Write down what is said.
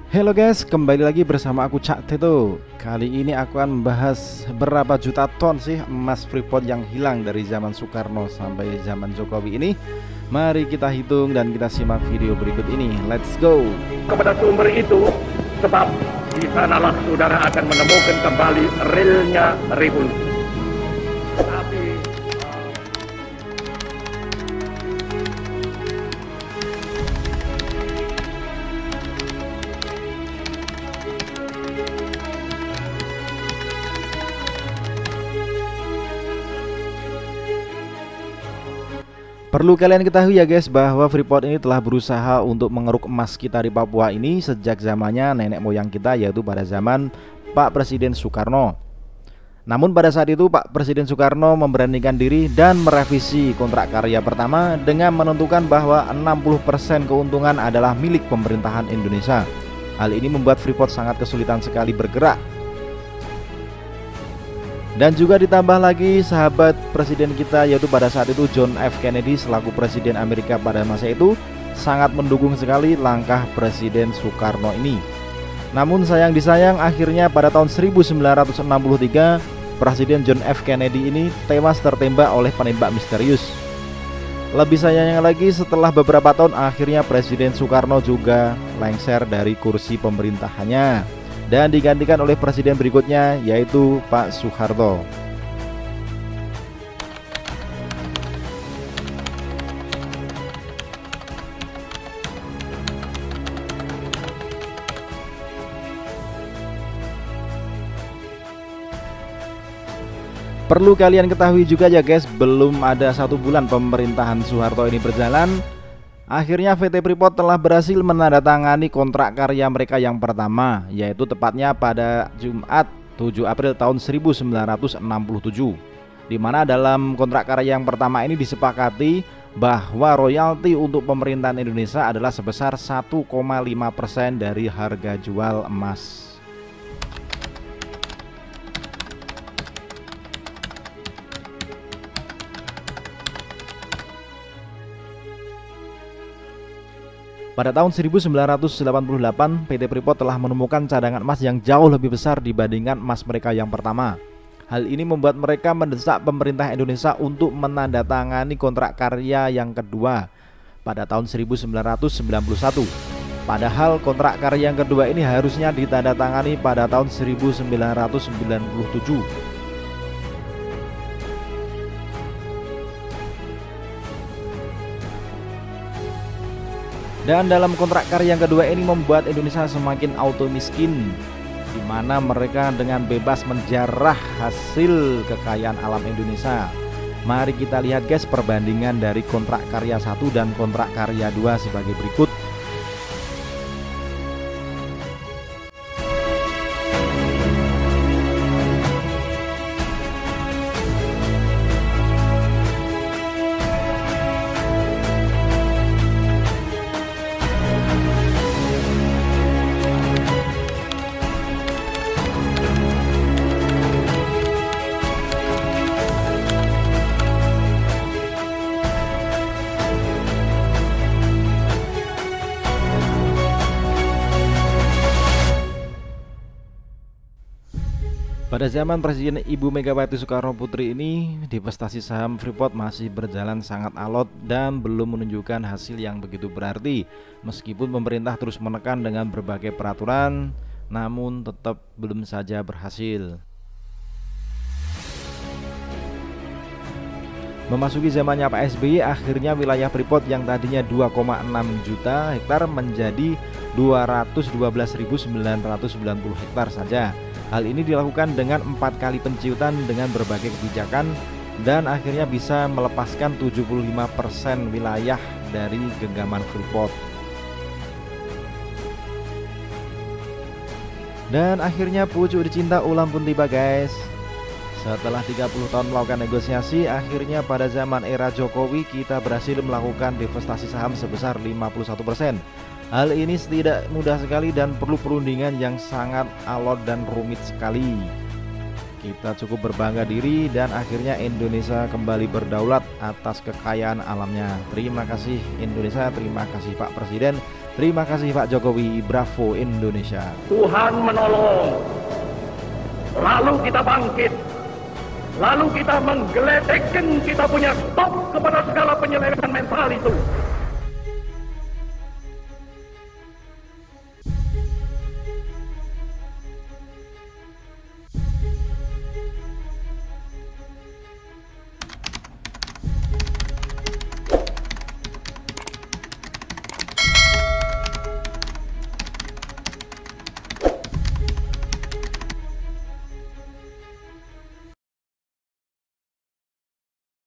Halo guys, kembali lagi bersama aku Cak Teto. Kali ini aku akan membahas berapa juta ton sih emas Freeport yang hilang dari zaman Soekarno sampai zaman Jokowi ini. Mari kita hitung dan kita simak video berikut ini. Let's go. Kepada sumber itu, sebab di sanalah saudara akan menemukan kembali realnya revolusi. Tapi perlu kalian ketahui ya guys, bahwa Freeport ini telah berusaha untuk mengeruk emas kita di Papua ini sejak zamannya nenek moyang kita, yaitu pada zaman Pak Presiden Soekarno. Namun pada saat itu Pak Presiden Soekarno memberanikan diri dan merevisi kontrak karya pertama dengan menentukan bahwa 60% keuntungan adalah milik pemerintahan Indonesia. Hal ini membuat Freeport sangat kesulitan sekali bergerak. Dan juga ditambah lagi sahabat presiden kita, yaitu pada saat itu John F. Kennedy selaku presiden Amerika pada masa itu sangat mendukung sekali langkah Presiden Soekarno ini. Namun sayang disayang, akhirnya pada tahun 1963 Presiden John F. Kennedy ini tewas tertembak oleh penembak misterius. Lebih sayangnya lagi, setelah beberapa tahun akhirnya Presiden Soekarno juga lengser dari kursi pemerintahannya dan digantikan oleh presiden berikutnya, yaitu Pak Soeharto. Perlu kalian ketahui juga ya guys, belum ada 1 bulan pemerintahan Soeharto ini berjalan, akhirnya PT Freeport telah berhasil menandatangani kontrak karya mereka yang pertama, yaitu tepatnya pada Jumat 7 April tahun 1967, di mana dalam kontrak karya yang pertama ini disepakati bahwa royalti untuk pemerintahan Indonesia adalah sebesar 1,5% dari harga jual emas. Pada tahun 1988, PT Freeport telah menemukan cadangan emas yang jauh lebih besar dibandingkan emas mereka yang pertama. Hal ini membuat mereka mendesak pemerintah Indonesia untuk menandatangani kontrak karya yang kedua pada tahun 1991. Padahal kontrak karya yang kedua ini harusnya ditandatangani pada tahun 1997. Dan dalam kontrak karya yang kedua ini membuat Indonesia semakin auto miskin, di mana mereka dengan bebas menjarah hasil kekayaan alam Indonesia. Mari kita lihat guys perbandingan dari kontrak karya 1 dan kontrak karya 2 sebagai berikut. Pada zaman Presiden Ibu Megawati Soekarno Putri ini, divestasi saham Freeport masih berjalan sangat alot dan belum menunjukkan hasil yang begitu berarti. Meskipun pemerintah terus menekan dengan berbagai peraturan, namun tetap belum saja berhasil. Memasuki zamannya Pak SBY, akhirnya wilayah Freeport yang tadinya 2,6 juta hektar menjadi 212.990 hektar saja. Hal ini dilakukan dengan 4 kali penciutan dengan berbagai kebijakan dan akhirnya bisa melepaskan 75% wilayah dari genggaman Freeport. Dan akhirnya pucuk dicinta ulang pun tiba guys. Setelah 30 tahun melakukan negosiasi, akhirnya pada zaman era Jokowi kita berhasil melakukan divestasi saham sebesar 51%. Hal ini tidak mudah sekali dan perlu perundingan yang sangat alot dan rumit sekali. Kita cukup berbangga diri dan akhirnya Indonesia kembali berdaulat atas kekayaan alamnya. Terima kasih Indonesia, terima kasih Pak Presiden, Terima kasih Pak Jokowi, bravo Indonesia. Tuhan menolong. Lalu kita bangkit. Lalu kita menggeletekkan kita punya stop kepada segala penyelewengan mental itu.